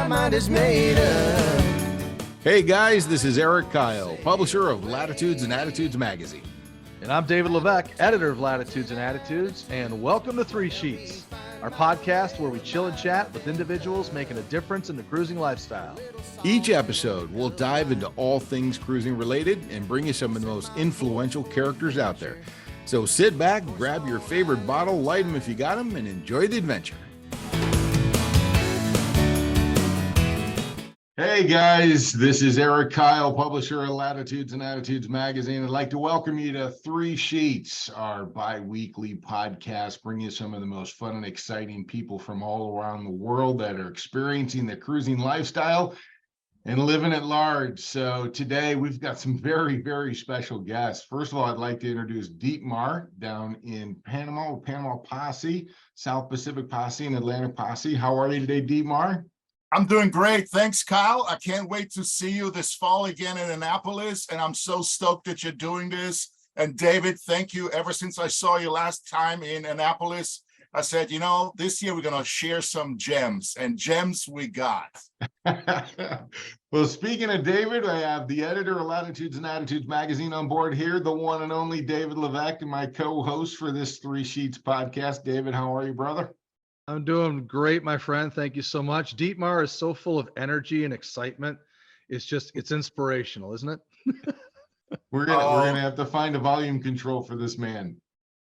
my mind is made up. Hey guys, this is Eric Kyle, publisher of Latitudes and Attitudes magazine. And I'm David Levesque, editor of Latitudes and Attitudes, and welcome to Three Sheets, our podcast where we chill and chat with individuals making a difference in the cruising lifestyle. Each episode, we'll dive into all things cruising related and bring you some of the most influential characters out there. So sit back, grab your favorite bottle, light them if you got them, and enjoy the adventure. Hey guys, this is Eric Kyle, publisher of Latitudes and Attitudes magazine. I'd like to welcome you to Three Sheets, our bi-weekly podcast, bringing you some of the most fun and exciting people from all around the world that are experiencing the cruising lifestyle and living at large. So today we've got some very, very special guests. First of all, I'd like to introduce Dietmar down in Panama, Panama Posse, South Pacific Posse and Atlantic Posse. How are you today, Dietmar? I'm doing great. Thanks, Kyle. I can't wait to see you this fall again in Annapolis, and I'm so stoked that you're doing this. And David, thank you. Ever since I saw you last time in Annapolis, I said, you know, this year we're going to share some gems, and gems we got. Well, speaking of David, I have the editor of Latitudes and Attitudes magazine on board here, the one and only David Levesque, and my co-host for this Three Sheets podcast. David, how are you, brother? I'm doing great, my friend. Thank you so much. Dietmar is so full of energy and excitement. It's inspirational, isn't it? We're gonna have to find a volume control for this man.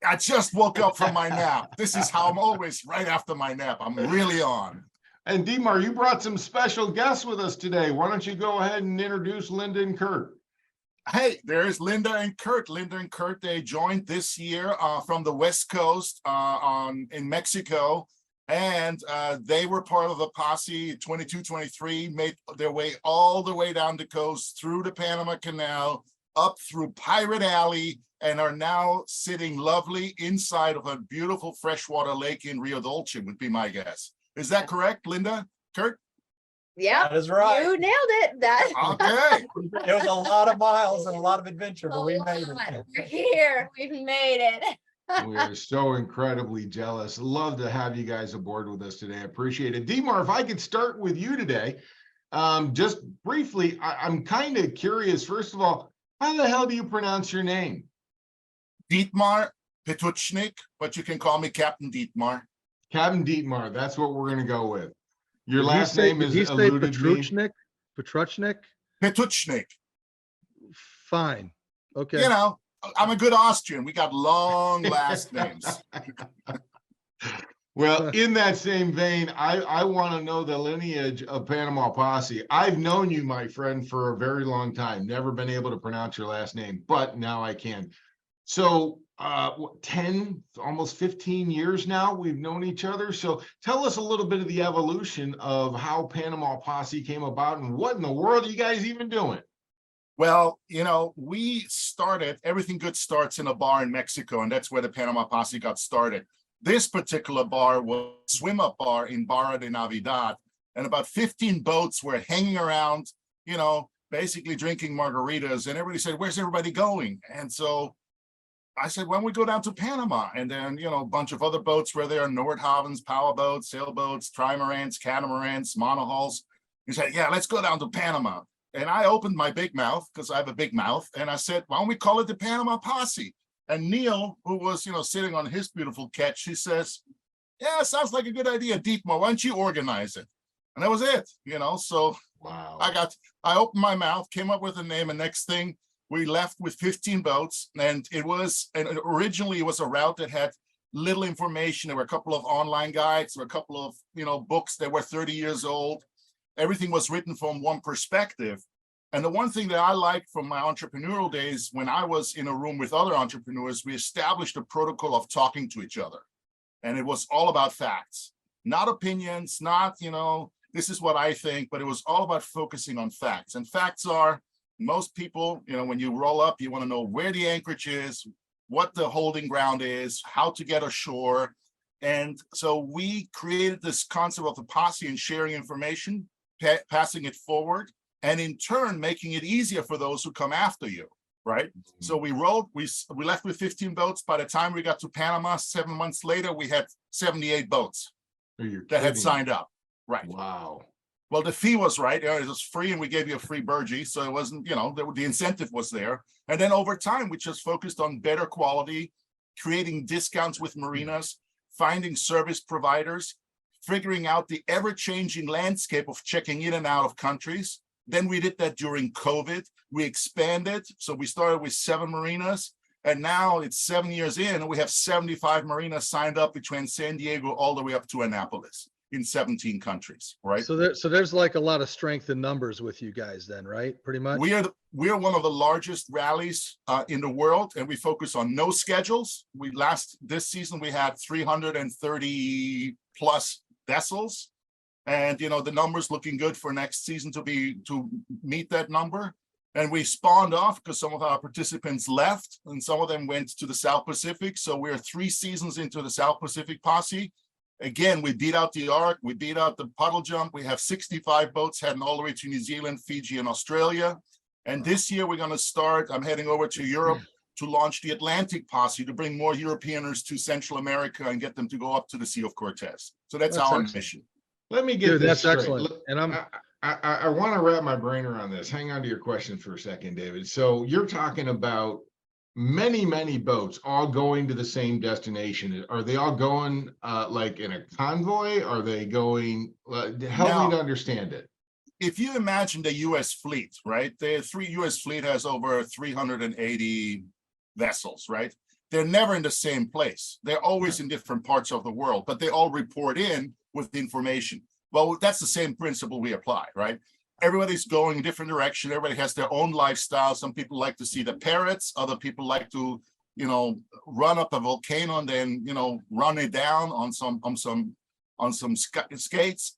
I just woke up from my nap. This is how I'm always right after my nap. I'm really on. And Dietmar, you brought some special guests with us today. Why don't you go ahead and introduce Linda and Kurt? Hey, there's Linda and Kurt. Linda and Kurt, they joined this year from the West Coast in Mexico. And they were part of the posse 22-23, made their way all the way down the coast, through the Panama Canal, up through Pirate Alley, and are now sitting lovely inside of a beautiful freshwater lake in Rio Dolce, would be my guess. Is that correct, Linda? Kurt? Yeah, that is right. You nailed it. Okay. It was a lot of miles and a lot of adventure, but we made it. We're here. We've made it. We are so incredibly jealous. Love to have you guys aboard with us today. I appreciate it. Dietmar, if I could start with you today, just briefly, I'm kind of curious. First of all, how the hell do you pronounce your name? Dietmar Petutschnig, but you can call me Captain Dietmar. Captain Dietmar, that's what we're going to go with. Your last name is eluded Petutschnig? Petutschnig? Petutschnig. Fine. Okay. You know, I'm a good Austrian. We got long last names. Well, in that same vein, I want to know the lineage of Panama Posse. I've known you, my friend, for a very long time. Never been able to pronounce your last name, but now I can. So 10, almost 15 years now, we've known each other. So tell us a little bit of the evolution of how Panama Posse came about and what in the world are you guys even doing? Well, you know, everything good starts in a bar in Mexico, and that's where the Panama Posse got started. This particular bar was a swim-up bar in Barra de Navidad, and about 15 boats were hanging around, you know, basically drinking margaritas, and everybody said, where's everybody going? And so I said, why don't we go down to Panama? And then, you know, a bunch of other boats were there, Nordhavens, power boats, sailboats, trimarans, catamarans, monohulls. He said, yeah, let's go down to Panama. And I opened my big mouth, because I have a big mouth, and I said, why don't we call it the Panama Posse? And Neil, who was, you know, sitting on his beautiful ketch, he says, yeah, sounds like a good idea, Dietmar, why don't you organize it? And that was it, you know, so wow. I opened my mouth, came up with a name, and next thing, we left with 15 boats, and originally it was a route that had little information. There were a couple of online guides, there were a couple of, you know, books that were 30 years old. Everything was written from one perspective. And the one thing that I liked from my entrepreneurial days, when I was in a room with other entrepreneurs, we established a protocol of talking to each other. And it was all about facts, not opinions, not, you know, this is what I think, but it was all about focusing on facts. And facts are, most people, you know, when you roll up, you want to know where the anchorage is, what the holding ground is, how to get ashore. And so we created this concept of the posse and sharing information, passing it forward, and in turn, making it easier for those who come after you, right? Mm-hmm. So we left with 15 boats. By the time we got to Panama, 7 months later, we had 78 boats that had signed up, right? Wow. Well, the fee was right. It was free and we gave you a free burgee. So it wasn't, the incentive was there. And then over time, we just focused on better quality, creating discounts with marinas, finding service providers, figuring out the ever-changing landscape of checking in and out of countries. Then we did that during COVID. We expanded. So we started with 7 marinas. And now it's 7 years in, and we have 75 marinas signed up between San Diego all the way up to Annapolis in 17 countries, right? So there's like a lot of strength in numbers with you guys then, right? Pretty much. We are one of the largest rallies in the world, and we focus on no schedules. This season we had 330 plus vessels, and the numbers looking good for next season to meet that number. And we spawned off because some of our participants left, and some of them went to the South Pacific. So we're 3 seasons into the South Pacific Posse. Again, we beat out the Ark, we beat out the puddle jump. We have 65 boats heading all the way to New Zealand, Fiji, and Australia. And this year we're going to start, I'm heading over to Europe to launch the Atlantic Posse to bring more Europeaners to Central America and get them to go up to the Sea of Cortez. So that's our excellent. mission. Let me get Dude, this that's straight. excellent. And I want to wrap my brain around this. Hang on to your question for a second, David. So you're talking about many boats all going to the same destination. Are they all going like in a convoy? Are they going, help me to understand it. If you imagine the U.S. fleet, right? The U.S. fleet has over 380 vessels, right? They're never in the same place. They're always in different parts of the world, but they all report in with information. Well, that's the same principle we apply, right? Everybody's going in a different direction. Everybody has their own lifestyle. Some people like to see the parrots. Other people like to, run up a volcano and then, run it down on some skates.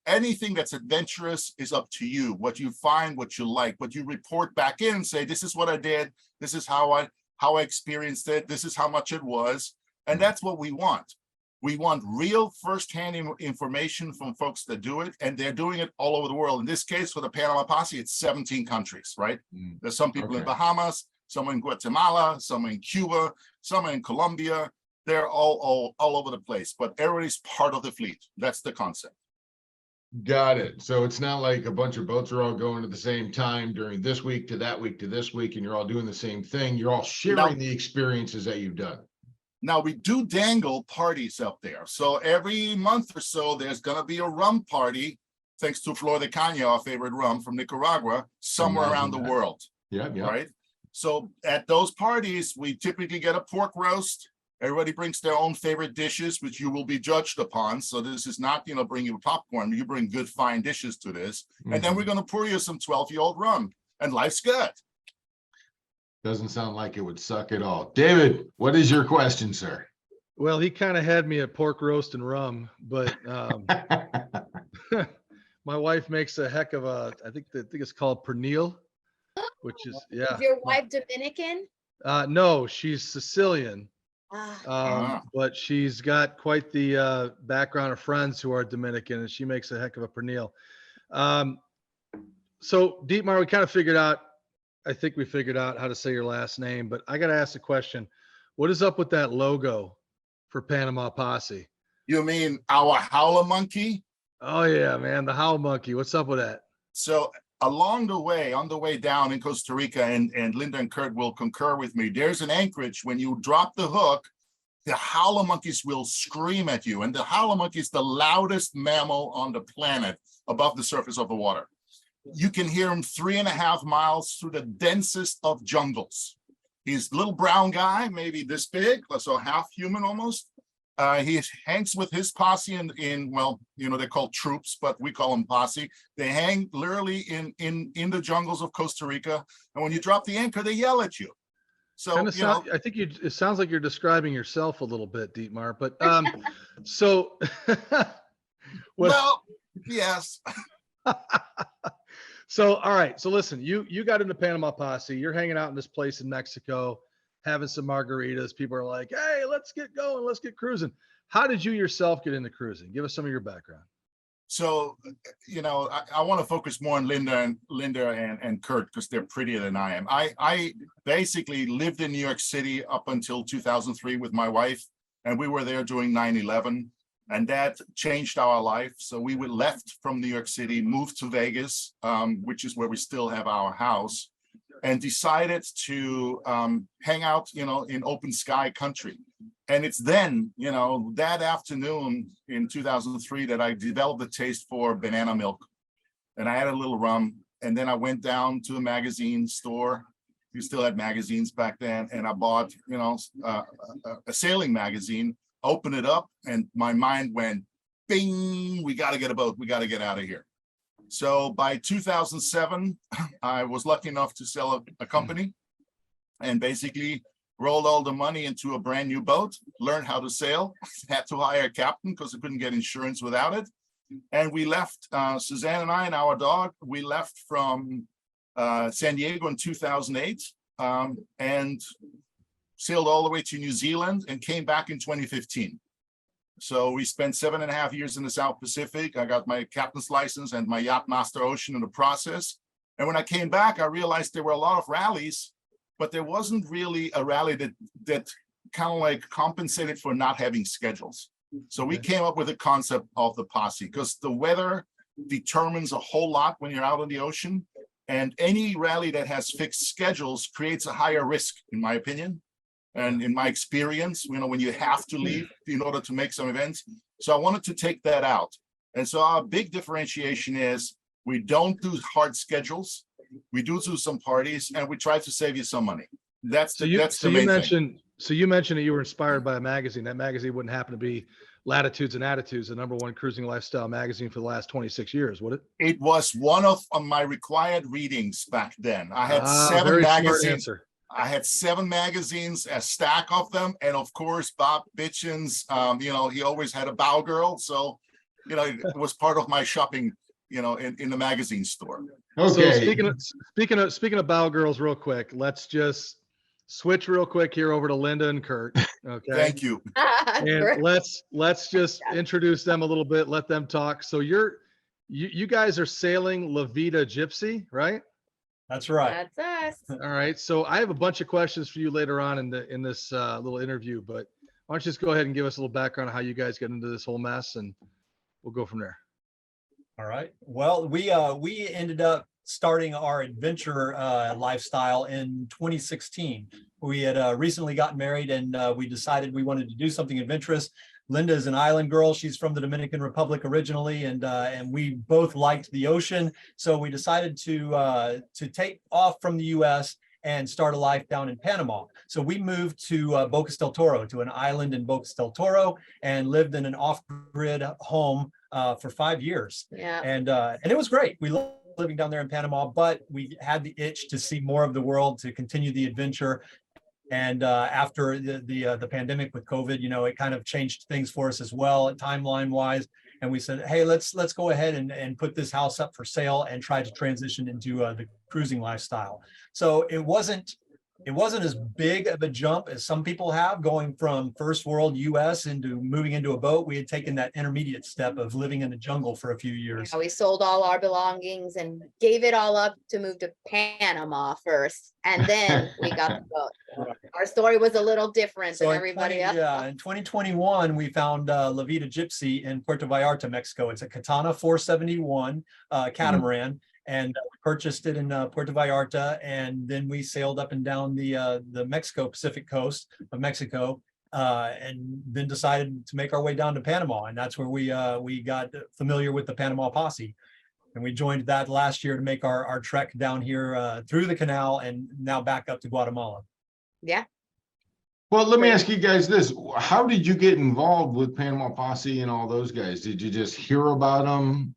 Anything that's adventurous is up to you. What you find, what you like, what you report back in and say, this is what I did. This is how I experienced it. This is how much it was. And that's what we want. We want real firsthand information from folks that do it, and they're doing it all over the world. In this case, for the Panama Posse, it's 17 countries, right? There's some people in Bahamas, some in Guatemala, some in Cuba, some in Colombia. They're all over the place, but everybody's part of the fleet. That's the concept. Got it. So it's not like a bunch of boats are all going at the same time during this week to that week to this week, and you're all doing the same thing. You're all sharing the experiences that you've done. Now, we do dangle parties up there. So every month or so, there's going to be a rum party, thanks to Flor de Caña, our favorite rum from Nicaragua, somewhere around the world. Yeah. Right? So at those parties, we typically get a pork roast. Everybody brings their own favorite dishes, which you will be judged upon. So this is not, bring you popcorn. You bring good, fine dishes to this. And then we're going to pour you some 12-year-old rum. And life's good. Doesn't sound like it would suck at all. David, what is your question, sir? Well, he kind of had me at pork roast and rum, but my wife makes a heck of I think it's called pernil, which is, Is your wife Dominican? No, she's Sicilian. But she's got quite the background of friends who are Dominican, and she makes a heck of a pernil. So Dietmar, I think we figured out how to say your last name, but I got to ask a question. What is up with that logo for Panama Posse? You mean our howler monkey? Oh yeah, man, the howl monkey. What's up with that? So along the way, on the way down in Costa Rica, and Linda and Kurt will concur with me, there's an anchorage. When you drop the hook, the howler monkeys will scream at you. And the howler monkey is the loudest mammal on the planet above the surface of the water. You can hear him 3.5 miles through the densest of jungles. He's a little brown guy, maybe this big, so half human almost. He hangs with his posse they're called troops, but we call them posse. They hang literally in the jungles of Costa Rica. And when you drop the anchor, they yell at you. So, I think it sounds like you're describing yourself a little bit, Dietmar, but so. Well, yes. So, all right. So listen, you got into Panama Posse. You're hanging out in this place in Mexico, having some margaritas. People are like, hey, let's get going. Let's get cruising. How did you yourself get into cruising? Give us some of your background. So, I want to focus more on Linda and Kurt because they're prettier than I am. I basically lived in New York City up until 2003 with my wife, and we were there during 9/11. And that changed our life. So we were left from New York City, moved to Vegas, which is where we still have our house, and decided to hang out, in open sky country. And it's then, that afternoon in 2003 that I developed a taste for banana milk. And I had a little rum. And then I went down to a magazine store. We still had magazines back then. And I bought, a sailing magazine, opened it up, and my mind went, bing, we got to get a boat. We got to get out of here. So by 2007, I was lucky enough to sell a company and basically rolled all the money into a brand new boat, learned how to sail, had to hire a captain because I couldn't get insurance without it. And we left, Suzanne and I and our dog, we left from San Diego in 2008 and sailed all the way to New Zealand and came back in 2015. So we spent 7.5 years in the South Pacific. I got my captain's license and my Yacht Master Ocean in the process. And when I came back, I realized there were a lot of rallies, but there wasn't really a rally that kind of like compensated for not having schedules. So we came up with a concept of the posse because the weather determines a whole lot when you're out on the ocean. And any rally that has fixed schedules creates a higher risk, in my opinion. And in my experience, when you have to leave in order to make some events. So I wanted to take that out. And so our big differentiation is we don't do hard schedules. We do some parties and we try to save you some money. That's the main thing. So you mentioned that you were inspired by a magazine. That magazine wouldn't happen to be Latitudes and Attitudes, the #1 cruising lifestyle magazine for the last 26 years, would it? It was one of my required readings back then. I had 7 magazines. I had 7 magazines, a stack of them. And of course, Bob Bitchens, he always had a bow girl. So, it was part of my shopping, in the magazine store. Okay. So speaking of bow girls real quick, let's just switch real quick here over to Linda and Kurt. Okay. Thank you. And let's just introduce them a little bit, let them talk. So you guys are sailing La Vida Gypsea, right? That's right. That's us. All right. So I have a bunch of questions for you later on in this little interview, but why don't you just go ahead and give us a little background on how you guys got into this whole mess, and we'll go from there. All right. Well, we ended up starting our adventure lifestyle in 2016. We had recently gotten married, and we decided we wanted to do something adventurous. Linda is an island girl. She's from the Dominican Republic originally, and we both liked the ocean. So we decided to take off from the U.S. and start a life down in Panama. So we moved to Bocas del Toro, to an island in Bocas del Toro, and lived in an off-grid home for 5 years. Yeah. And it was great. We loved living down there in Panama, but we had the itch to see more of the world, to continue the adventure. And after the pandemic with COVID, it kind of changed things for us as well, timeline wise. And we said, hey, let's go ahead and put this house up for sale and try to transition into the cruising lifestyle. So it wasn't as big of a jump as some people have, going from first world US into moving into a boat. We had taken that intermediate step of living in the jungle for a few years. Yeah, we sold all our belongings and gave it all up to move to Panama first. And then we got the boat. Our story was a little different than everybody else. Yeah, in 2021, we found La Vida Gypsea in Puerto Vallarta, Mexico. It's a Katana 471 catamaran. And we purchased it in Puerto Vallarta, and then we sailed up and down the Mexico Pacific coast of Mexico, and then decided to make our way down to Panama, and that's where we got familiar with the Panama Posse, and we joined that last year to make our trek down here through the canal and now back up to Guatemala. Yeah. Well, let me ask you guys this. How did you get involved with Panama Posse and all those guys? Did you just hear about them?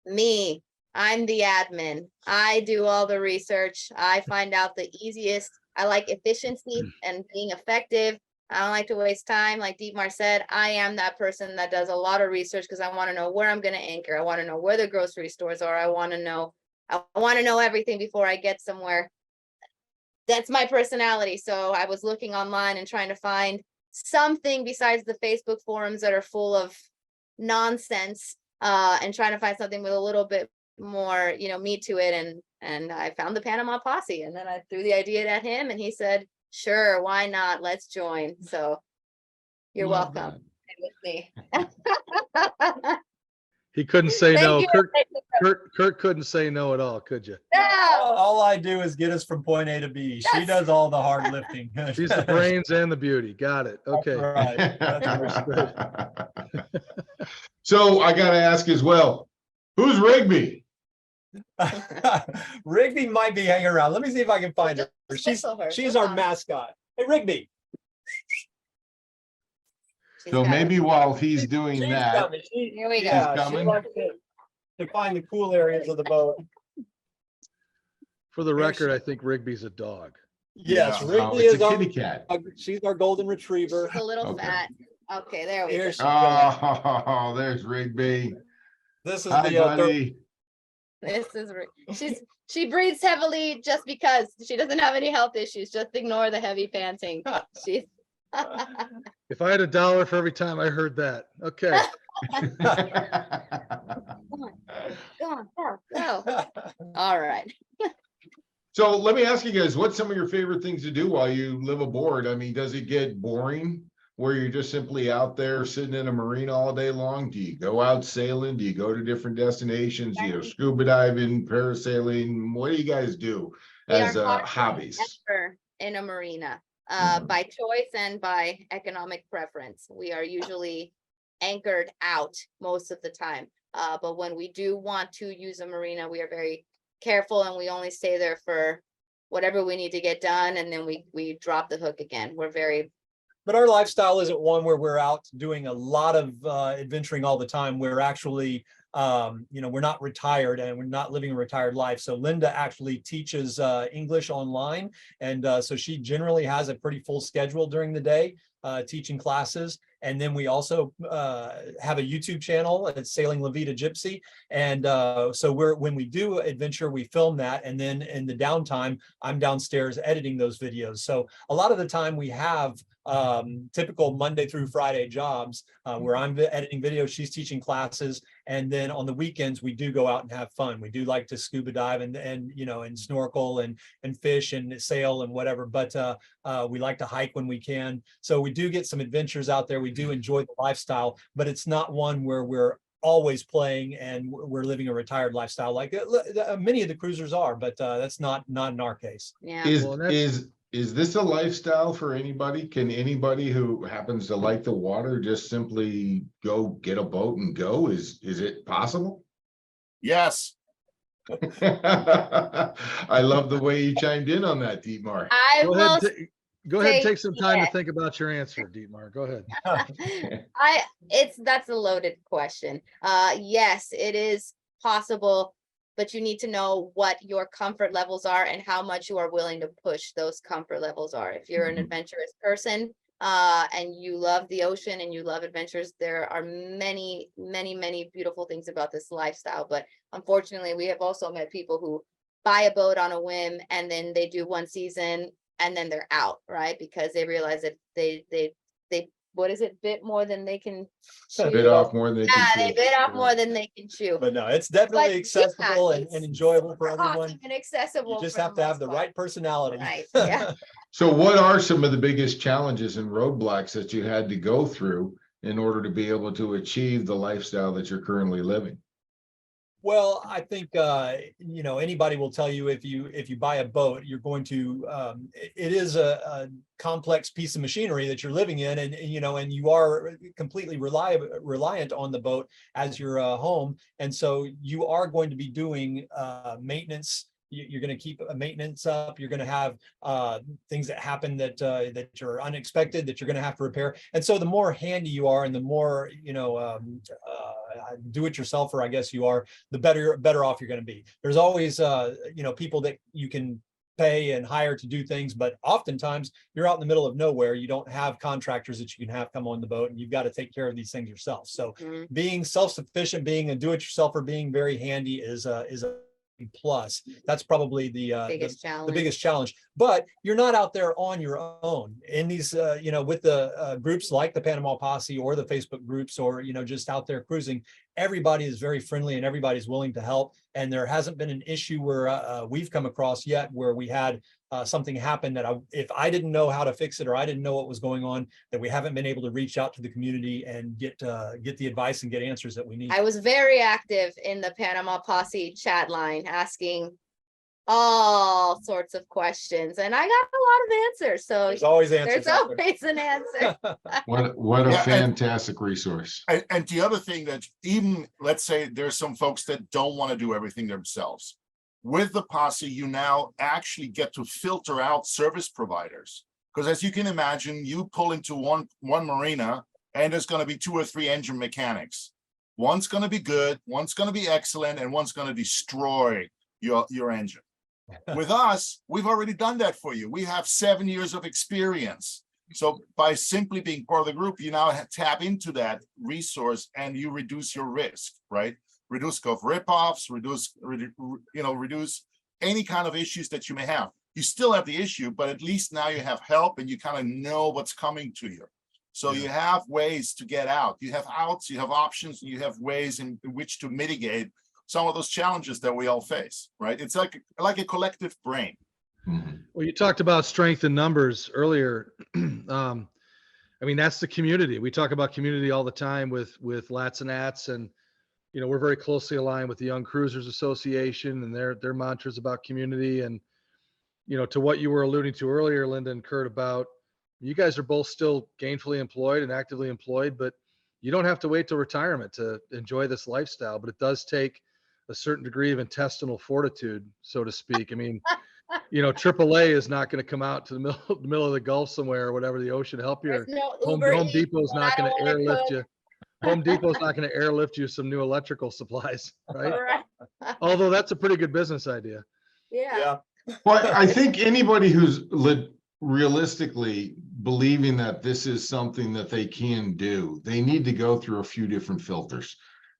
Me. I'm the admin. I do all the research. I find out the easiest. I like efficiency and being effective. I don't like to waste time. Like Dietmar said, I am that person that does a lot of research because I want to know where I'm going to anchor. I want to know where the grocery stores are. I want to know everything before I get somewhere. That's my personality. So I was looking online and trying to find something besides the Facebook forums that are full of nonsense, and trying to find something with a little bit more meat to it, and I found the Panama Posse, and then I threw the idea at him, and he said, sure, why not, let's join. So you're welcome. with me. He couldn't say Thank no. you. Kurt couldn't say no at all, could you? No. All I do is get us from point A to B. She Yes. does all the hard lifting. She's the brains and the beauty. Got it. Okay. Right. Understood. So I gotta ask as well, who's Rigby? Rigby might be hanging around. Let me see if I can find her. Just She's whistle her. she's Hold our on. mascot. Hey, Rigby. She's So got maybe it. while he's doing She's that, coming. Here we go. Yeah, she coming. likes to find the cool areas of the boat. For the Here record, she- I think Rigby's a dog. Yes, Yeah. oh, Rigby it's is a our, kitty cat. she's our golden retriever. She's a little Okay. fat. Okay, there we go. Here she goes. Oh, there's Rigby. This is Hi, the third. buddy. This is she breathes heavily just because she doesn't have any health issues. Just ignore the heavy panting. She's If I had $1 for every time I heard that. Okay. go on, go. All right. So let me ask you guys, what's some of your favorite things to do while you live aboard? I mean, does it get boring where you're just simply out there sitting in a marina all day long? Do you go out sailing? Do you go to different destinations? Do you go scuba diving, parasailing? What do you guys do We as are hardly hobbies? ever in a marina, Mhm. by choice and by economic preference. We are usually anchored out most of the time. But when we do want to use a marina, we are very careful and we only stay there for whatever we need to get done, and then we drop the hook again. We're very But our lifestyle isn't one where we're out doing a lot of adventuring all the time. We're actually, we're not retired and we're not living a retired life. So Linda actually teaches English online. And so she generally has a pretty full schedule during the day, teaching classes. And then we also have a YouTube channel. It's Sailing La Vida Gypsea. And so when we do adventure, we film that. And then in the downtime, I'm downstairs editing those videos. So a lot of the time we have typical Monday through Friday jobs where I'm editing videos, she's teaching classes. And then on the weekends, we do go out and have fun. We do like to scuba dive and snorkel and fish and sail and whatever. But we like to hike when we can. So we do get some adventures out there. We do enjoy the lifestyle, but it's not one where we're always playing and we're living a retired lifestyle like many of the cruisers are, but that's not in our case. yeah. Well, that's- Is this a lifestyle for anybody? Can anybody who happens to like the water just simply go get a boat and go? Is it possible? Yes. I love the way you chimed in on that, Dietmar. I Go will ahead, go ahead and say take some time yes. to think about your answer, Dietmar. Go ahead. That's a loaded question. Yes, it is possible, but you need to know what your comfort levels are and how much you are willing to push those comfort levels are. If you're an Mhm. adventurous person, and you love the ocean and you love adventures, there are many, many, many beautiful things about this lifestyle. But unfortunately, we have also met people who buy a boat on a whim and then they do one season and then they're out, right? Because they realize that they what is it, bit more than they can chew. Bit off more than they Yeah, can they chew. bit off more than they can chew. But no, it's But definitely yeah, accessible and it's enjoyable for Awesome everyone. and accessible. You just for have to have the most part. right personality. Right, yeah. So what are some of the biggest challenges and roadblocks that you had to go through in order to be able to achieve the lifestyle that you're currently living? Well, I think anybody will tell you if you buy a boat, you're going to it is a complex piece of machinery that you're living in, and you are completely reliant on the boat as your home, and so you are going to be doing maintenance. You're going to keep a maintenance up. You're going to have things that happen that are unexpected that you're going to have to repair. And so the more handy you are, and the more do-it-yourselfer, I guess you are, the better off you're going to be. There's always people that you can pay and hire to do things, but oftentimes you're out in the middle of nowhere. You don't have contractors that you can have come on the boat, and you've got to take care of these things yourself. So Mhm. being self-sufficient, being a do-it-yourselfer, being very handy is a plus. That's probably the Biggest challenge. biggest challenge. but you're not out there on your own in these, with the groups like the Panama Posse or the Facebook groups, or, just out there cruising. Everybody is very friendly and everybody's willing to help. And there hasn't been an issue where we've come across yet where we had something happen that if I didn't know how to fix it, or I didn't know what was going on, that we haven't been able to reach out to the community and get the advice and get answers that we need. I was very active in the Panama Posse chat line, asking all sorts of questions, and I got a lot of answers. So There's always answers. there's always an answer. What a Yeah, fantastic resource. And the other thing that even, let's say there's some folks that don't want to do everything themselves. With the Posse, you now actually get to filter out service providers. Because as you can imagine, you pull into one marina and there's going to be 2 or 3 engine mechanics. One's going to be good, one's going to be excellent, and one's going to destroy your engine. With us, we've already done that for you. We have 7 years of experience. So by simply being part of the group, you now tap into that resource and you reduce your risk, right? Reduce of ripoffs, reduce any kind of issues that you may have. You still have the issue, but at least now you have help and you kind of know what's coming to you. So you have ways to get out. You have outs, you have options, and you have ways in which to mitigate some of those challenges that we all face, right? It's like a collective brain. Well, you talked about strength in numbers earlier. That's the community. We talk about community all the time with Lats and Ats, and we're very closely aligned with the Young Cruisers Association and their mantras about community. And to what you were alluding to earlier, Linda and Kurt, about you guys are both still gainfully employed and actively employed, but you don't have to wait till retirement to enjoy this lifestyle. But it does take a certain degree of intestinal fortitude, so to speak. AAA is not going to come out to the middle of the Gulf somewhere or whatever, the ocean, help you. Home Depot's not going to airlift you. Home Depot's not going to airlift you some new electrical supplies, right? Although that's a pretty good business idea. Yeah. Well, I think anybody who's realistically believing that this is something that they can do, they need to go through a few different filters.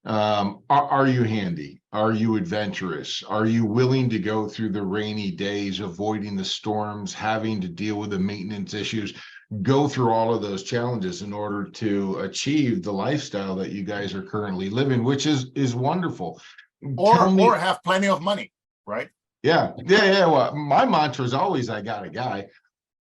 Are you handy? Are you adventurous? Are you willing to go through the rainy days, avoiding the storms, having to deal with the maintenance issues, go through all of those challenges in order to achieve the lifestyle that you guys are currently living, which is wonderful. Or have plenty of money, right? Yeah. Well, my mantra is always, I got a guy,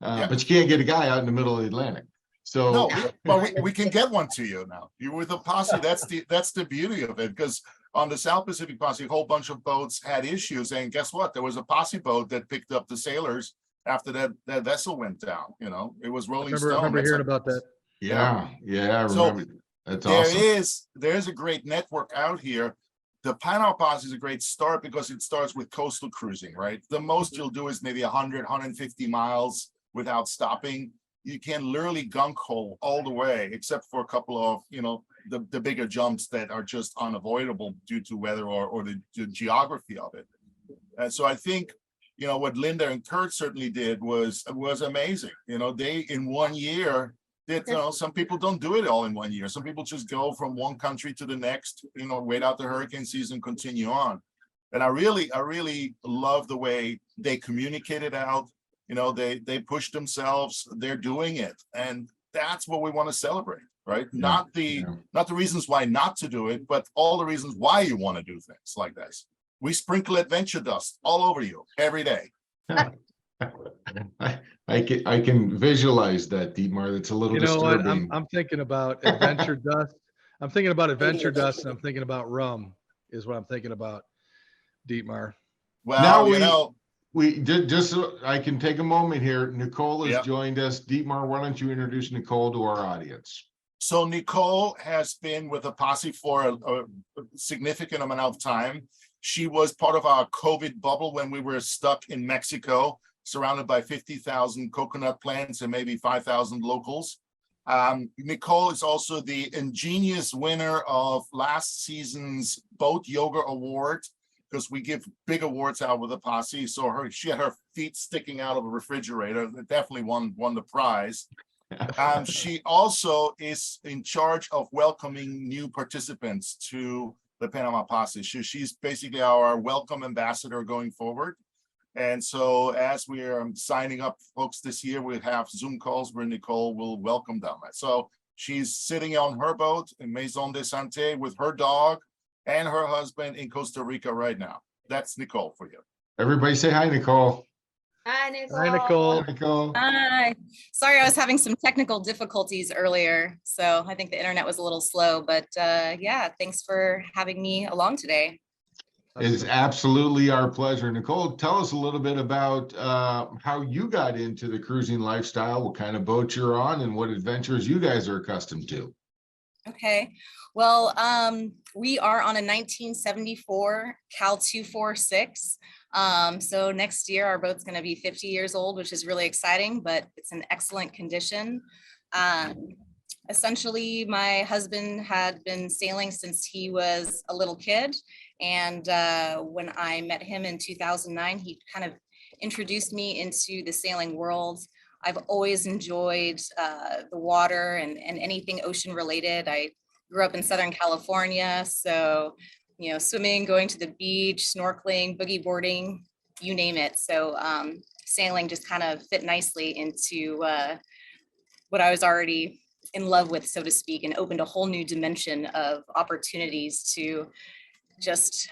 but you can't get a guy out in the middle of the Atlantic. So no, but we can get one to you now. You with a Posse, that's the beauty of it. Because on the South Pacific Posse, a whole bunch of boats had issues, and guess what? There was a Posse boat that picked up the sailors after that vessel went down. It was Rolling Stone. I remember hearing about that. Yeah, I remember. That's awesome. There's a great network out here. The Panama Posse is a great start because it starts with coastal cruising, right? The most you'll do is maybe 100, 150 miles without stopping. You can literally gunk hole all the way, except for a couple of, the bigger jumps that are just unavoidable due to weather or the geography of it. And so I think, what Linda and Kurt certainly did was amazing. They, in 1 year, did, some people don't do it all in 1 year. Some people just go from one country to the next, wait out the hurricane season, continue on. And I really love the way they communicated out. They push themselves, they're doing it. And that's what we want to celebrate, right? Yeah. Not the reasons why not to do it, but all the reasons why you want to do things like this. We sprinkle adventure dust all over you every day. I can visualize that, Dietmar. That's a little disturbing. I'm thinking about adventure dust. I'm thinking about adventure dust, and I'm thinking about rum is what I'm thinking about, Dietmar. Well, now we just so I can take a moment here. Nicole has joined us. Dietmar, why don't you introduce Nicole to our audience? So Nicole has been with the Posse for a significant amount of time. She was part of our COVID bubble when we were stuck in Mexico, surrounded by 50,000 coconut plants and maybe 5,000 locals. Nicole is also the ingenious winner of last season's Boat Yoga Award, because we give big awards out with the Posse. So she had her feet sticking out of a refrigerator, definitely won the prize. She also is in charge of welcoming new participants to the Panama Posse. She's basically our welcome ambassador going forward. And so as we are signing up folks this year, we'll have Zoom calls where Nicole will welcome them. So she's sitting on her boat in Maison de Sante with her dog and her husband in Costa Rica right now. That's Nicole for you. Everybody say hi, Nicole. Hi, Nicole. Hi, Nicole. Hi, Nicole. Hi. Sorry, I was having some technical difficulties earlier, so I think the internet was a little slow, but yeah, thanks for having me along today. It's absolutely our pleasure. Nicole, tell us a little bit about how you got into the cruising lifestyle, what kind of boat you're on, and what adventures you guys are accustomed to. Okay, well, we are on a 1974 Cal 246. So next year our boat's going to be 50 years old, which is really exciting, but it's in excellent condition. Essentially, my husband had been sailing since he was a little kid. And when I met him in 2009, he kind of introduced me into the sailing world. I've always enjoyed the water and anything ocean related. I grew up in Southern California, so you know, swimming, going to the beach, snorkeling, boogie boarding, you name it. So sailing just kind of fit nicely into what I was already in love with, so to speak, and opened a whole new dimension of opportunities to just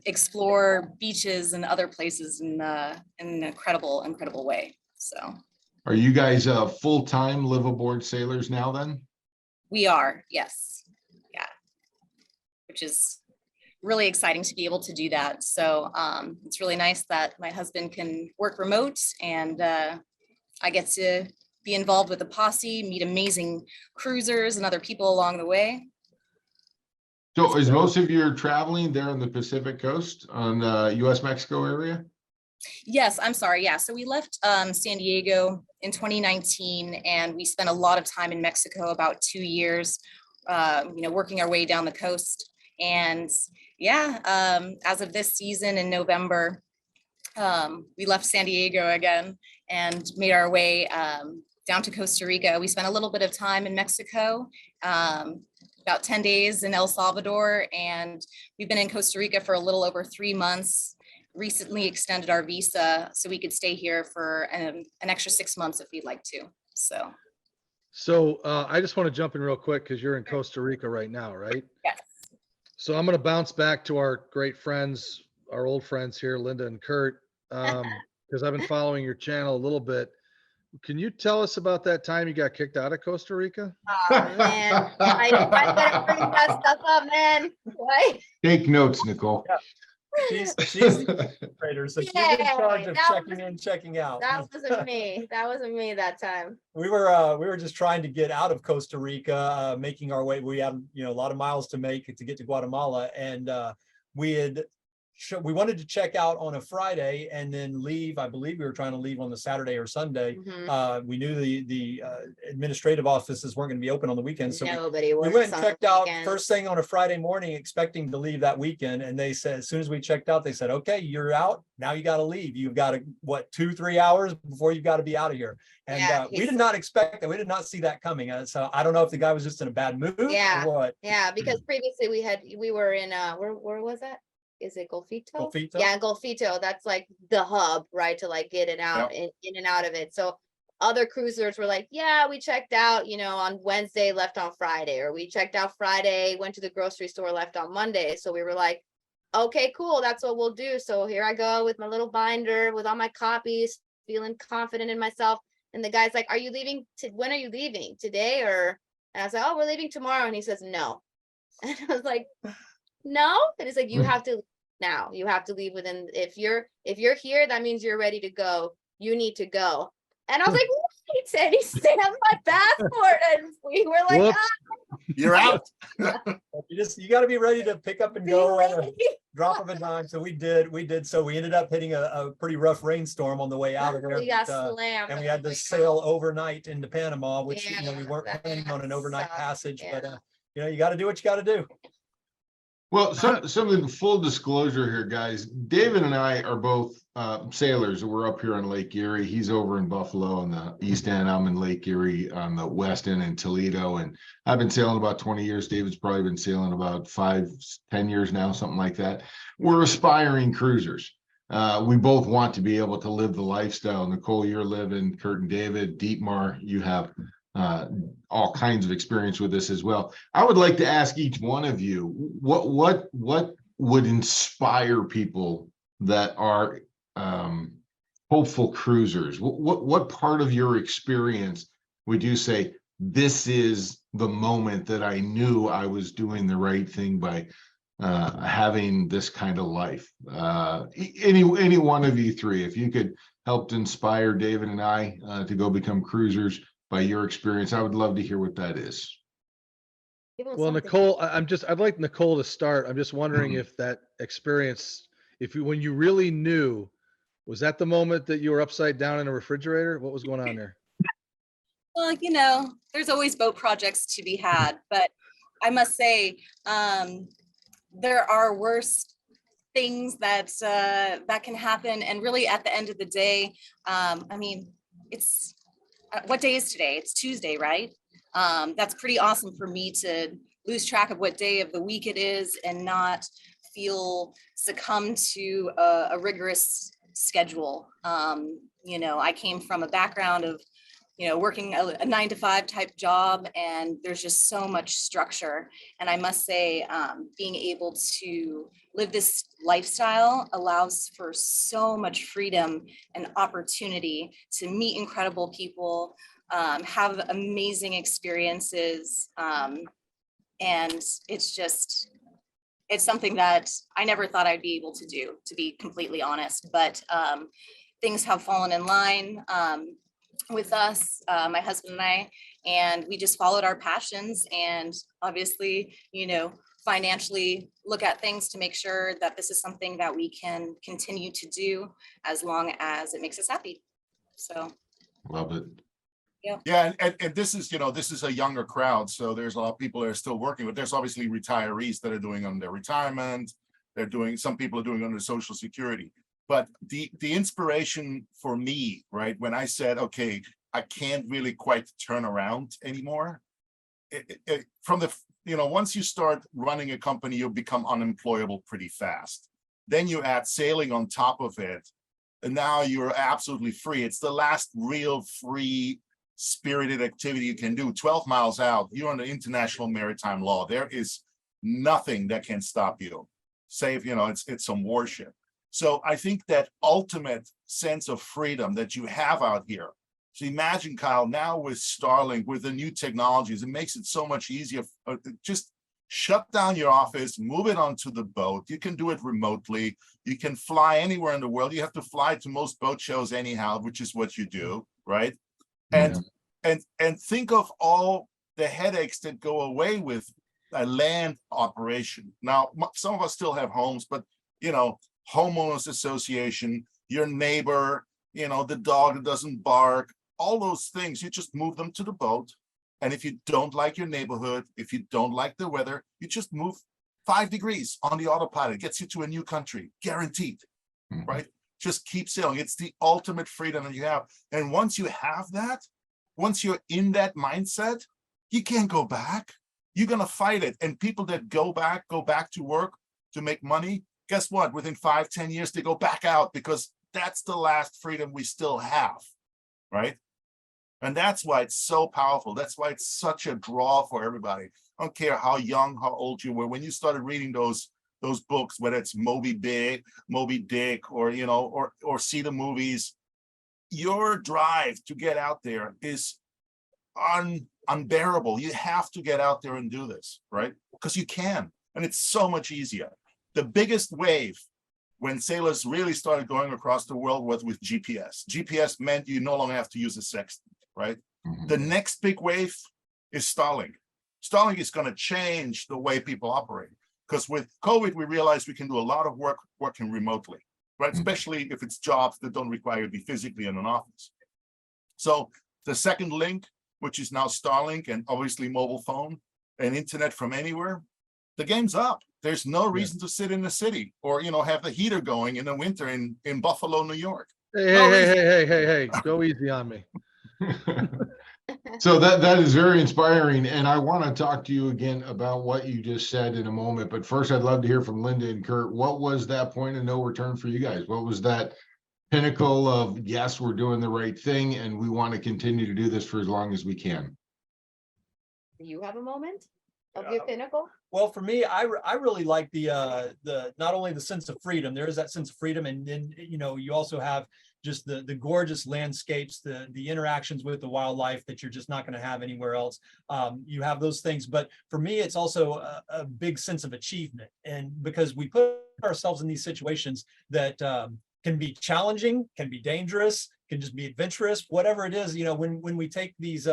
explore beaches and other places in an incredible way. So Are you guys full-time live aboard sailors now then? we are, yes. Yeah. Which is really exciting to be able to do that. So it's really nice that my husband can work remote and I get to be involved with the posse, meet amazing cruisers and other people along the way. So is most of your traveling there on the Pacific coast on the US-Mexico area? Yes, I'm sorry. Yeah. So we left San Diego in 2019 and we spent a lot of time in Mexico, about 2 years, you know, working our way down the coast. And yeah, as of this season in November, we left San Diego again and made our way down to Costa Rica. We spent a little bit of time in Mexico, about 10 days in El Salvador, and we've been in Costa Rica for a little over 3 months. Recently extended our visa so we could stay here for an extra 6 months if we'd like to. So I just want to jump in real quick because you're in Costa Rica right now, right? yes. So I'm going to bounce back to our great friends, our old friends here, Linda and Kurt, because I've been following your channel a little bit. Can you tell us about that time you got kicked out of Costa Rica? Oh man, I better bring that stuff up, man. What? Take notes, Nicole. She's the operator, so she's in charge of that checking in, checking out. That wasn't me. That wasn't me that time. We were just trying to get out of Costa Rica, making our way. We had, you know, a lot of miles to make to get to Guatemala, and we wanted to check out on a Friday and then leave. I believe we were trying to leave on the Saturday or Sunday. Mhm. We knew the administrative offices weren't going to be open on the weekend, so Nobody we works went and on checked out weekends. first thing on a Friday morning, expecting to leave that weekend. And they said, as soon as we checked out, they said, okay, you're out. Now you got to leave. You've got to, what, 2-3 hours before you've got to be out of here. And Yeah, we did not expect that. We did not see that coming. So I don't know if the guy was just in a bad mood Yeah. or what. Yeah, because previously we were in where was that? Is it Golfito? Golfito? Yeah, Golfito. That's like the hub, right? To like get it out in and out of it. So other cruisers were like, yeah, we checked out, you know, on Wednesday, left on Friday, or we checked out Friday, went to the grocery store, left on Monday. So we were like, okay, cool, that's what we'll do. So here I go with my little binder with all my copies, feeling confident in myself. And the guy's like, are you leaving? When are you leaving? Today? Or, and I was like, oh, we're leaving tomorrow. And he says, no. And I was like, no. And he's like, you have to now. You have to leave within, if you're here, that means you're ready to go. You need to go. And I was like, wait, and he stamped my passport, and we were like, Whoops. You're out. You got to be ready to pick up and be go at a ready. drop of a dime. So we did. So we ended up hitting a pretty rough rainstorm on the way out of there. We got but, slammed. and we had to sail overnight into Panama, which, you know, we Yeah, weren't that planning on an overnight sucked, passage, but yeah. you know, you got to do what you got to do. Well, some full disclosure here, guys. David and I are both sailors. We're up here on Lake Erie. He's over in Buffalo on the east end. I'm in Lake Erie on the west end in Toledo. And I've been sailing about 20 years. David's probably been sailing about 5-10 years now, something like that. We're aspiring cruisers. we both want to be able to live the lifestyle. Nicole, you're living, Kurt and David, Dietmar, you have all kinds of experience with this as well. I would like to ask each one of you, what would inspire people that are hopeful cruisers? What part of your experience would you say, this is the moment that I knew I was doing the right thing by having this kind of life? Any one of you three, if you could help to inspire David and I to go become cruisers by your experience, I would love to hear what that is. Give 'em Well, something. Nicole, I'd like Nicole to start. I'm just wondering if that experience, when you really knew, was that the moment that you were upside down in a refrigerator? What was going on there? Well, there's always boat projects to be had, but I must say, there are worse things that can happen. And really, at the end of the day, it's what day is today? It's Tuesday, right? That's pretty awesome for me to lose track of what day of the week it is and not succumb to a rigorous schedule. I came from a background of working a 9-to-5 type job, and there's just so much structure. And I must say, being able to live this lifestyle allows for so much freedom and opportunity to meet incredible people, have amazing experiences. And it's something that I never thought I'd be able to do, to be completely honest, but things have fallen in line with us, my husband and I, and we just followed our passions, and obviously, financially look at things to make sure that this is something that we can continue to do as long as it makes us happy. So. Love it. Yeah, and this is a younger crowd, so there's a lot of people that are still working, but there's obviously retirees that are doing on their retirement. Some people are doing under Social Security. But the inspiration for me, right, when I said, okay, I can't really quite turn around anymore, once you start running a company, you'll become unemployable pretty fast. Then you add sailing on top of it, and now you're absolutely free. It's the last real free spirited activity you can do. 12 miles out, you're under international maritime law. There is nothing that can stop you, save, it's some warship. So I think that ultimate sense of freedom that you have out here. So imagine, Kyle, now with Starlink, with the new technologies, it makes it so much easier. Just shut down your office, move it onto the boat. You can do it remotely. You can fly anywhere in the world. You have to fly to most boat shows anyhow, which is what you do, right? And think of all the headaches that go away with a land operation. Now, some of us still have homes, but homeowners association, your neighbor, the dog that doesn't bark, all those things, you just move them to the boat. And if you don't like your neighborhood, if you don't like the weather, you just move 5 degrees on the autopilot. It gets you to a new country, guaranteed, right? Just keep sailing. It's the ultimate freedom that you have. And once you have that, once you're in that mindset, you can't go back. You're going to fight it. And people that go back to work to make money, guess what? Within 5-10 years, they go back out, because that's the last freedom we still have, right? And that's why it's so powerful. That's why it's such a draw for everybody. I don't care how young, how old you were. When you started reading those books, whether it's Moby Dick, or see the movies, your drive to get out there is unbearable. You have to get out there and do this, right? Because you can, and it's so much easier. The biggest wave when sailors really started going across the world was with GPS. GPS meant you no longer have to use a sextant, right? The next big wave is Starlink. Starlink is going to change the way people operate, because with COVID, we realized we can do a lot of work working remotely, right? Especially if it's jobs that don't require you to be physically in an office. So the second link, which is now Starlink, and obviously mobile phone and internet from anywhere, the game's up. There's no reason to sit in the city or, have the heater going in the winter in Buffalo, New York. Hey, go easy on me. So that is very inspiring, and I want to talk to you again about what you just said in a moment. But first, I'd love to hear from Linda and Kurt. What was that point of no return for you guys? What was that pinnacle of, yes, we're doing the right thing, and we want to continue to do this for as long as we can? Do you have a moment of your pinnacle? Well, for me, I really like the not only the sense of freedom. There is that sense of freedom, and then you also have just the gorgeous landscapes, the interactions with the wildlife that you're just not going to have anywhere else. You have those things, but for me, it's also a big sense of achievement, and because we put ourselves in these situations that can be challenging, can be dangerous, can just be adventurous, whatever it is. When we take these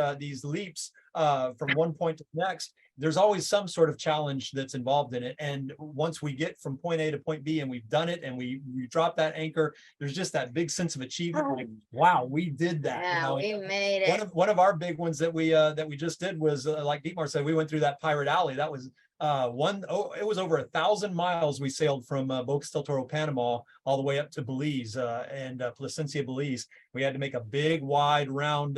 leaps from one point to the next, there's always some sort of challenge that's involved in it. And once we get from point A to point B and we've done it and we drop that anchor, there's just that big sense of achievement. Like, wow, we did that. Yeah, we made it. One of our big ones that we just did was like Dietmar said, we went through that Pirate Alley. That was it was over 1,000 miles we sailed from Boca del Toro, Panama, all the way up to Belize and Placencia, Belize. We had to make a big, wide, round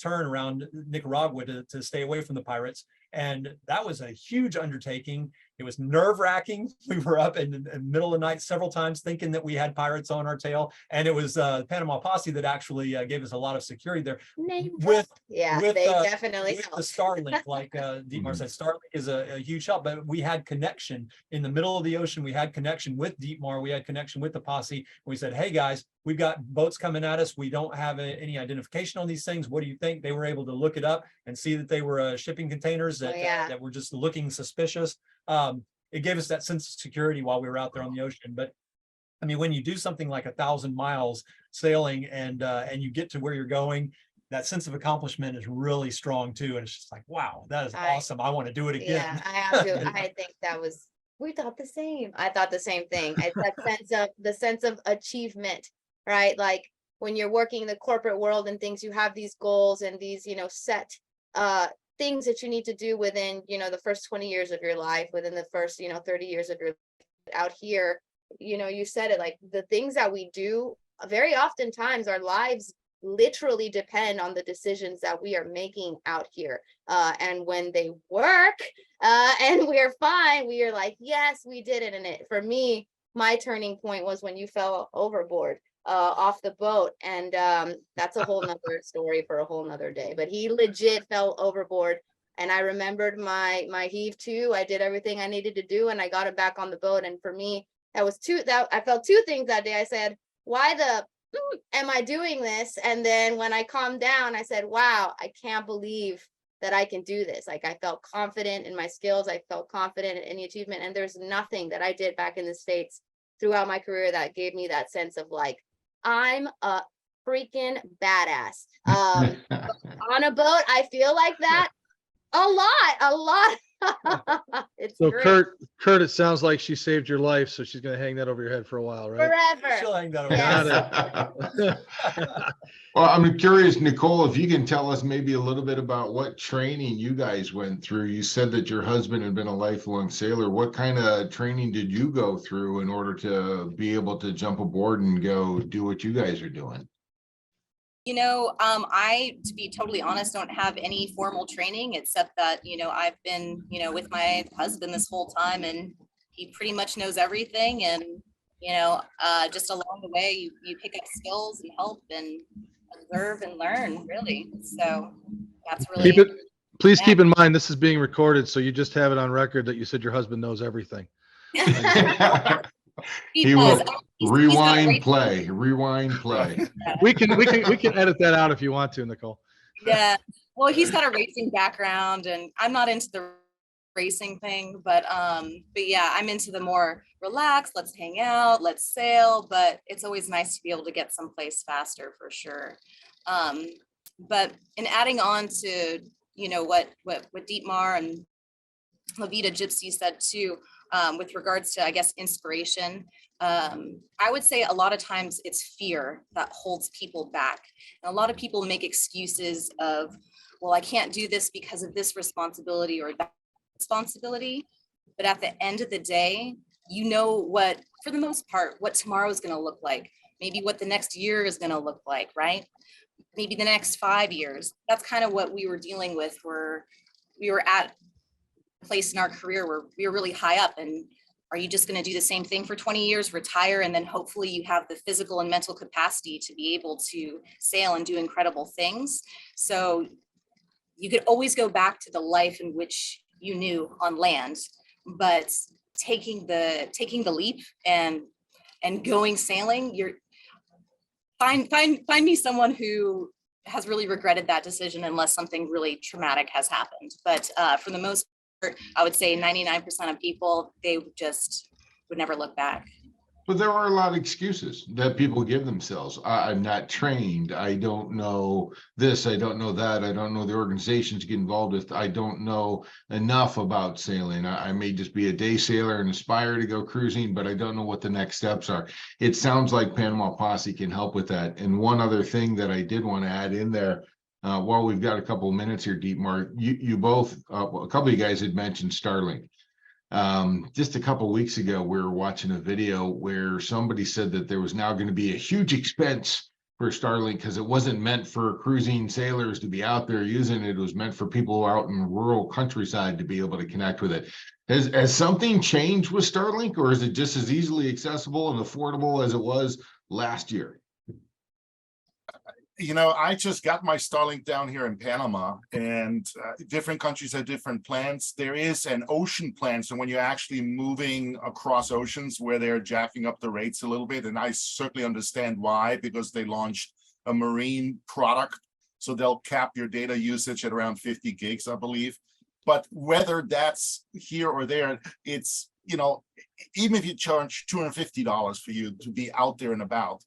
turn around Nicaragua to stay away from the pirates. And that was a huge undertaking. It was nerve-wracking. We were up in the middle of the night several times thinking that we had pirates on our tail. And it was Panama Posse that actually gave us a lot of security there. They With definitely with the helped. Starlink, like Dietmar said, Starlink is a huge help. But we had connection in the middle of the ocean. We had connection with Dietmar. We had connection with the posse. We said, hey guys, we've got boats coming at us. We don't have any identification on these things. What do you think? They were able to look it up and see that they were shipping containers that were just looking suspicious. It gave us that sense of security while we were out there on the ocean. But I mean, when you do something like 1,000 miles sailing and you get to where you're going, that sense of accomplishment is really strong too. And it's just like, wow, that is awesome. I want to do it again. Yeah, I have to. I think that was, we thought the same. I thought the same thing. It's that sense of achievement, right? Like when you're working in the corporate world and things, you have these goals and these, set things that you need to do within, the first 20 years of your life, within the first, 30 years of your life. Out here, you said it, like the things that we do, very oftentimes our lives literally depend on the decisions that we are making out here. And when they work and we're fine, we are like, yes, we did it. And for me, my turning point was when you fell overboard off the boat. And that's a whole nother story for a whole nother day. But he legit fell overboard. And I remembered my heave to. I did everything I needed to do and I got it back on the boat. And for me, I felt two things that day. I said, why the am I doing this? And then when I calmed down, I said, wow, I can't believe that I can do this. Like I felt confident in my skills. I felt confident in any achievement. And there's nothing that I did back in the States throughout my career that gave me that sense of like, I'm a freaking badass. On a boat, I feel like that a lot. It's So great. Kurt, it sounds like she saved your life, so she's gonna hang that over your head for a while, right? Forever. She'll hang that over. Yes. Well, I'm curious, Nicole, if you can tell us maybe a little bit about what training you guys went through. You said that your husband had been a lifelong sailor. What kind of training did you go through in order to be able to jump aboard and go do what you guys are doing? I, to be totally honest, don't have any formal training except that, I've been, with my husband this whole time and he pretty much knows everything. And, just along the way, you pick up skills and help and observe and learn, really. So that's really. Please keep in mind, this is being recorded. So you just have it on record that you said your husband knows everything. He will rewind play. We can edit that out if you want to, Nicole. Yeah. Well, he's got a racing background and I'm not into the racing thing, but yeah, I'm into the more relaxed, let's hang out, let's sail, but it's always nice to be able to get someplace faster for sure. But in adding on to, what Dietmar and Vida Gypsea said too, with regards to, I guess, inspiration, I would say a lot of times it's fear that holds people back. And a lot of people make excuses of, well, I can't do this because of this responsibility or that responsibility. But at the end of the day, what, for the most part, what tomorrow is going to look like, maybe what the next year is going to look like, right? maybe the next 5 years. That's kind of what we were dealing with, where we were at a place in our career where we were really high up, and are you just going to do the same thing for 20 years, retire, and then hopefully you have the physical and mental capacity to be able to sail and do incredible things? So you could always go back to the life in which you knew on land, but taking the leap and going sailing, find me someone who has really regretted that decision, unless something really traumatic has happened. But for the most part, I would say 99% of people, they just would never look back. But there are a lot of excuses that people give themselves. I'm not trained. I don't know this. I don't know that. I don't know the organizations get involved with. I don't know enough about sailing. I may just be a day sailor and aspire to go cruising, but I don't know what the next steps are. It sounds like Panama Posse can help with that. And one other thing that I did want to add in there, while we've got a couple of minutes here, Dietmar, you both, a couple of you guys had mentioned Starlink. Just a couple of weeks ago, we were watching a video where somebody said that there was now going to be a huge expense for Starlink because it wasn't meant for cruising sailors to be out there using it. It was meant for people out in rural countryside to be able to connect with it. Has something changed with Starlink, or is it just as easily accessible and affordable as it was last year? You know, I just got my Starlink down here in Panama, and different countries have different plans. There is an ocean plan. So when you're actually moving across oceans where they're jacking up the rates a little bit, and I certainly understand why, because they launched a marine product. So they'll cap your data usage at around 50 gigs, I believe. But whether that's here or there, it's, you know, even if you charge $250 for you to be out there and about,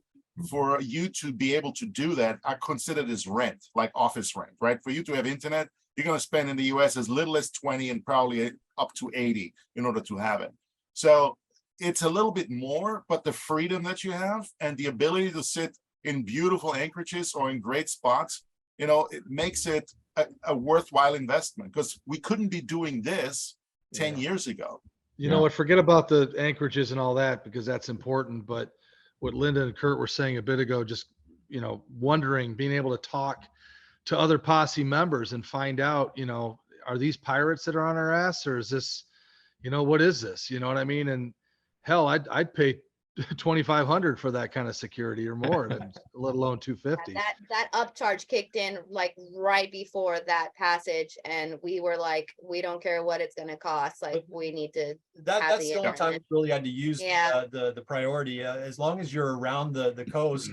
for you to be able to do that, I consider this rent, like office rent, right? For you to have internet, you're going to spend in the US as little as 20 and probably up to 80 in order to have it. So it's a little bit more, but the freedom that you have and the ability to sit in beautiful anchorages or in great spots, you know, it makes it a worthwhile investment, because we couldn't be doing this 10 years ago. You know what, forget about the anchorages and all that, because that's important. But what Linda and Kurt were saying a bit ago, just, you know, wondering, being able to talk to other posse members and find out, you know, are these pirates that are on our ass, or is this, you know, what is this? You know what I mean? And hell, I'd pay 2,500 for that kind of security or more, let alone 250. That upcharge kicked in like right before that passage, and we were like, we don't care what it's going to cost. Like, we need to. That's the only time we really had to use the priority. As long as you're around the coast,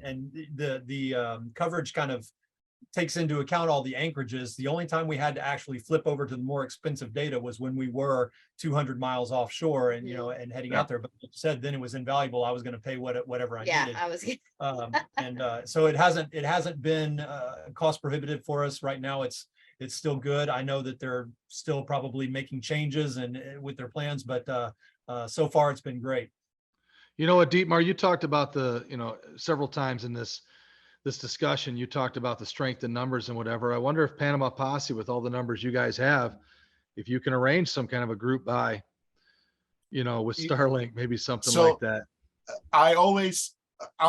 and the coverage kind of takes into account all the anchorages. The only time we had to actually flip over to the more expensive data was when we were 200 miles offshore and, you know, and heading out there. But like you said, then it was invaluable. I was going to pay whatever I needed. I was. So it hasn't been cost prohibitive for us right now. It's still good. I know that they're still probably making changes and with their plans, but so far it's been great. You know what, Dietmar, you talked about several times in this discussion, you talked about the strength in numbers and whatever. I wonder if Panama Posse, with all the numbers you guys have, if you can arrange some kind of a group buy, you know, with Starlink, maybe something like that. I'm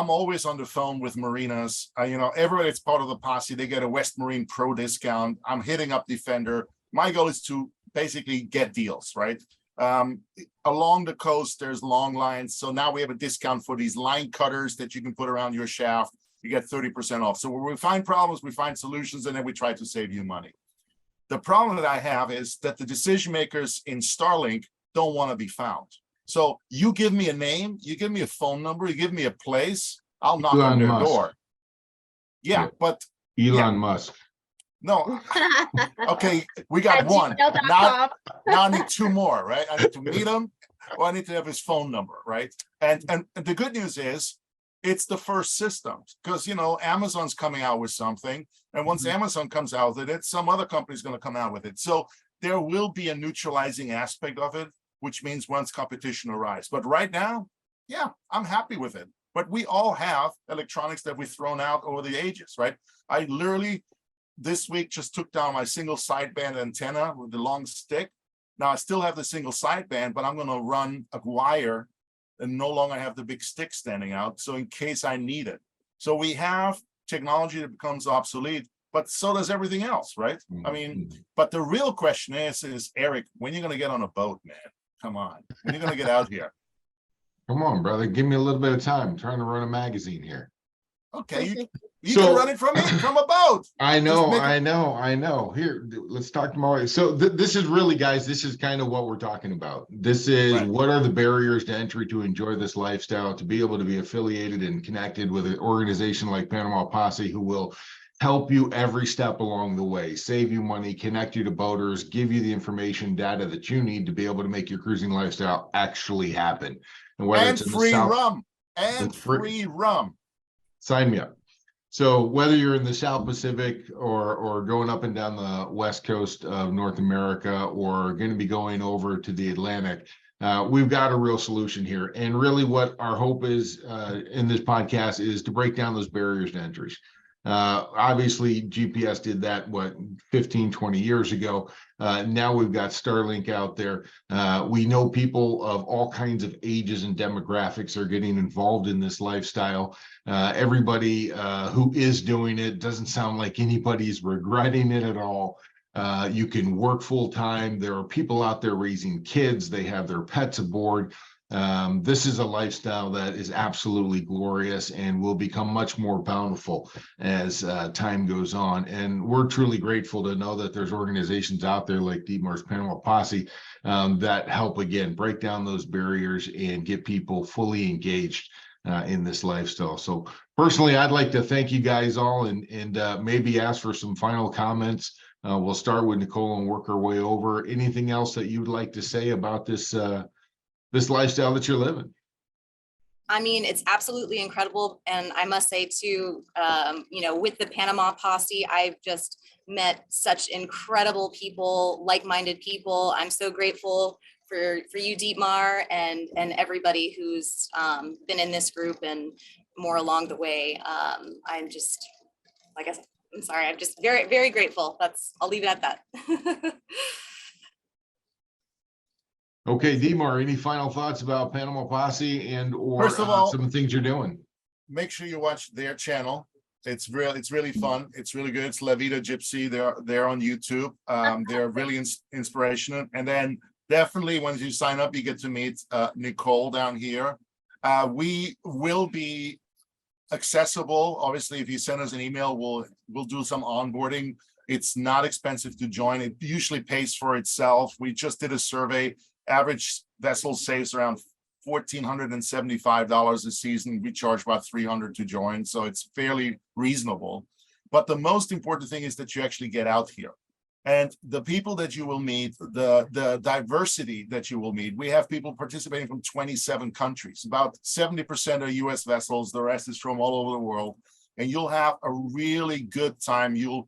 always on the phone with marinas. You know, everybody that's part of the posse, they get a West Marine Pro discount. I'm hitting up Defender. My goal is to basically get deals, right? Along the coast, there's long lines. So now we have a discount for these line cutters that you can put around your shaft. You get 30% off. So when we find problems, we find solutions, and then we try to save you money. The problem that I have is that the decision makers in Starlink don't want to be found. So you give me a name, you give me a phone number, you give me a place, I'll knock on their door. Yeah, but Elon Musk. No. Okay, we got one. Now I need two more, right? I need to meet him, or I need to have his phone number, right? And the good news is, it's the first system, because, you know, Amazon's coming out with something, and once Amazon comes out with it, some other company's going to come out with it. So there will be a neutralizing aspect of it, which means once competition arrives. But right now, yeah, I'm happy with it. But we all have electronics that we've thrown out over the ages, right? I literally this week just took down my single sideband antenna with the long stick. Now I still have the single sideband, but I'm going to run a wire and no longer have the big stick standing out. So in case I need it. So we have technology that becomes obsolete, but so does everything else, right? I mean, but the real question is Eric, when are you going to get on a boat, man? Come on, when are you going to get out here? Come on, brother. Give me a little bit of time. I'm trying to run a magazine here. Okay, you So- can run it from a boat. I know, make I know. Here, let's talk tomorrow. So this is really, guys, this is kind of what we're talking about. This is Right. what are the barriers to entry to enjoy this lifestyle, to be able to be affiliated and connected with an organization like Panama Posse, who will help you every step along the way, save you money, connect you to boaters, give you the information, data that you need to be able to make your cruising lifestyle actually happen. And whether And it's in the free South, rum. And That's free. free rum. sign me up. So whether you're in the South Pacific or going up and down the West Coast of North America, or going to be going over to the Atlantic, we've got a real solution here. And really what our hope is in this podcast is to break down those barriers to entries. Obviously GPS did that, 15, 20 years ago. Now we've got Starlink out there. We know people of all kinds of ages and demographics are getting involved in this lifestyle. Everybody who is doing it, doesn't sound like anybody's regretting it at all. You can work full time. There are people out there raising kids. They have their pets aboard. This is a lifestyle that is absolutely glorious and will become much more bountiful as time goes on. And we're truly grateful to know that there's organizations out there like Dietmar's Panama Posse that help, again, break down those barriers and get people fully engaged in this lifestyle. So personally, I'd like to thank you guys all and maybe ask for some final comments. We'll start with Nicole and work our way over. Anything else that you'd like to say about this lifestyle that you're living? I mean, it's absolutely incredible. And I must say too, with the Panama Posse, I've just met such incredible people, like-minded people. I'm so grateful for you, Dietmar, and everybody who's been in this group and more along the way. I'm just, like I said, I'm sorry, I'm just very, very grateful. I'll leave it at that. Okay, Dietmar, any final thoughts about Panama Posse and or First of all, some of the things you're doing? make sure you watch their channel. It's really fun. It's really good. It's La Vida Gypsea. They're on YouTube. They're really inspirational. And then definitely once you sign up, you get to meet Nicole down here. We will be accessible. Obviously, if you send us an email, we'll do some onboarding. It's not expensive to join. It usually pays for itself. We just did a survey. Average vessel saves around $1,475 a season. We charge about $300 to join, so it's fairly reasonable. But the most important thing is that you actually get out here. And the people that you will meet, the diversity that you will meet. We have people participating from 27 countries. About 70% are US vessels. The rest is from all over the world. And you'll have a really good time. You'll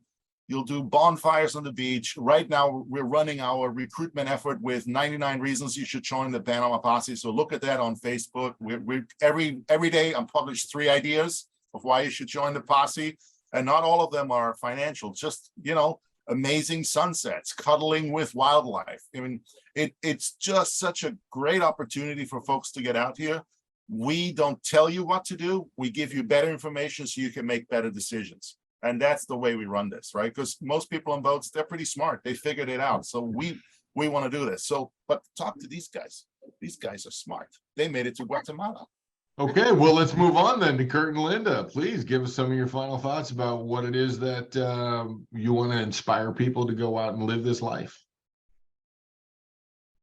do bonfires on the beach. Right now, we're running our recruitment effort with 99 reasons you should join the Panama Posse. So look at that on Facebook. We're every day I publish 3 ideas of why you should join the posse. And not all of them are financial, just, amazing sunsets, cuddling with wildlife. I mean, it's just such a great opportunity for folks to get out here. We don't tell you what to do. We give you better information so you can make better decisions. And that's the way we run this, right? Because most people on boats, they're pretty smart. They figured it out. So we want to do this. So, but talk to these guys. These guys are smart. They made it to Guatemala. Okay, well, let's move on then to Kurt and Linda. Please give us some of your final thoughts about what it is that you want to inspire people to go out and live this life.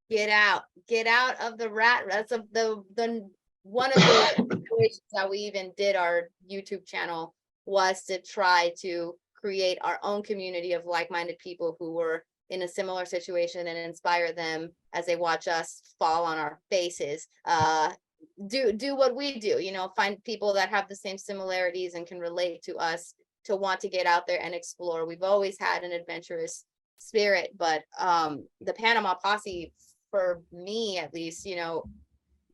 Get out of the rat. That's the one of the situations that we even did our YouTube channel was to try to create our own community of like-minded people who were in a similar situation and inspire them as they watch us fall on our faces. Do what we do, find people that have the same similarities and can relate to us to want to get out there and explore. We've always had an adventurous spirit, but the Panama Posse, for me at least,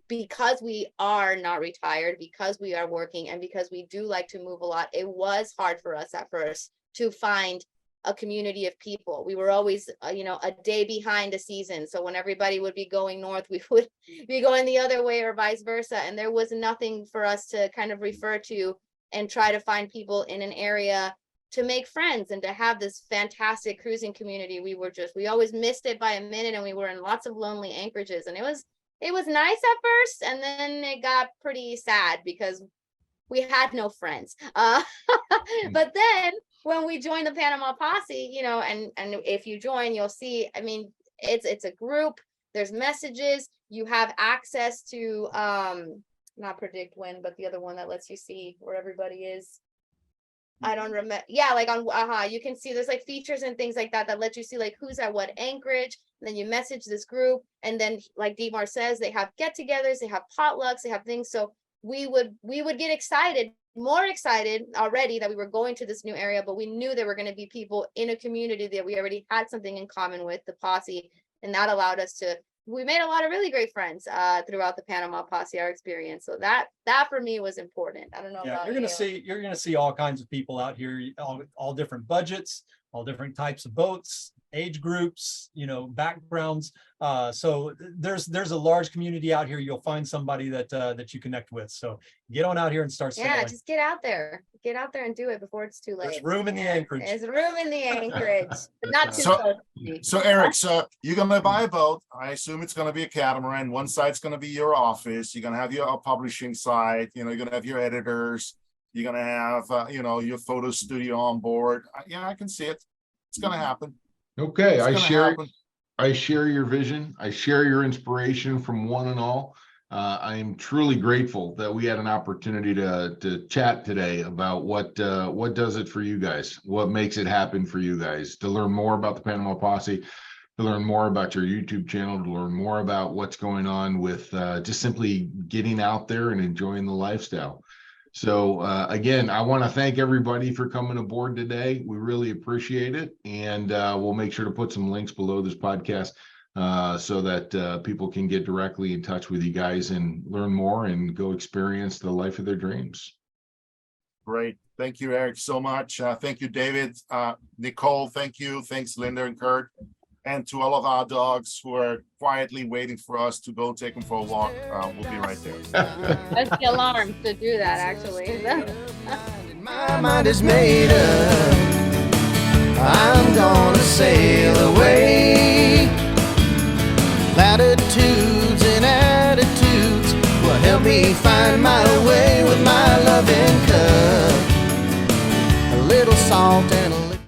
because we are not retired, because we are working, and because we do like to move a lot, it was hard for us at first to find a community of people. We were always, a day behind a season. So when everybody would be going north, we would be going the other way or vice versa. And there was nothing for us to kind of refer to and try to find people in an area to make friends and to have this fantastic cruising community. We always missed it by a minute, and we were in lots of lonely anchorages, and it was nice at first, and then it got pretty sad because we had no friends. But then when we joined the Panama Posse, you know, and if you join, you'll see, I mean, it's a group, there's messages, you have access to, not predict when, but the other one that lets you see where everybody is. I don't remember. Yeah, like on you can see there's like features and things like that that let you see like who's at what anchorage. And then you message this group, and then like Dietmar says, they have get-togethers, they have potlucks, they have things. So we would get excited, more excited already that we were going to this new area, but we knew there were going to be people in a community that we already had something in common with, the Posse, and that allowed us to. We made a lot of really great friends throughout the Panama Posse, our experience. So that for me was important. I don't know. Yeah, about you're gonna see all kinds of people out here, all different budgets, all different types of boats, age groups, you know, backgrounds. So there's a large community out here. You'll find somebody that you connect with. So get on out here and start sailing. Yeah, just get out there and do it before it's too late. There's room in the anchorage. There's room in the anchorage, but not too So- close to me. So Eric, so you're gonna buy a boat. I assume it's gonna be a catamaran. One side's gonna be your office. You're gonna have your publishing side. You know, you're gonna have your editors. You're gonna have, you know, your photo studio on board. Yeah, I can see it. It's gonna happen. Okay, It's I gonna share. happen. I share your vision. I share your inspiration from one and all. I am truly grateful that we had an opportunity to chat today about what does it for you guys, what makes it happen for you guys, to learn more about the Panama Posse, to learn more about your YouTube channel, to learn more about what's going on with just simply getting out there and enjoying the lifestyle. So again, I want to thank everybody for coming aboard today. We really appreciate it. And we'll make sure to put some links below this podcast so that people can get directly in touch with you guys and learn more and go experience the life of their dreams. Great. Thank you, Eric, so much. Thank you, David. Nicole, thank you. Thanks, Linda and Kurt. And to all of our dogs who are quietly waiting for us to go take them for a walk. We'll be right there. That's the alarm to do that, actually. My mind is made up. I'm gonna sail away. Latitudes and attitudes will help me find my way with my loving cup. A little salt and a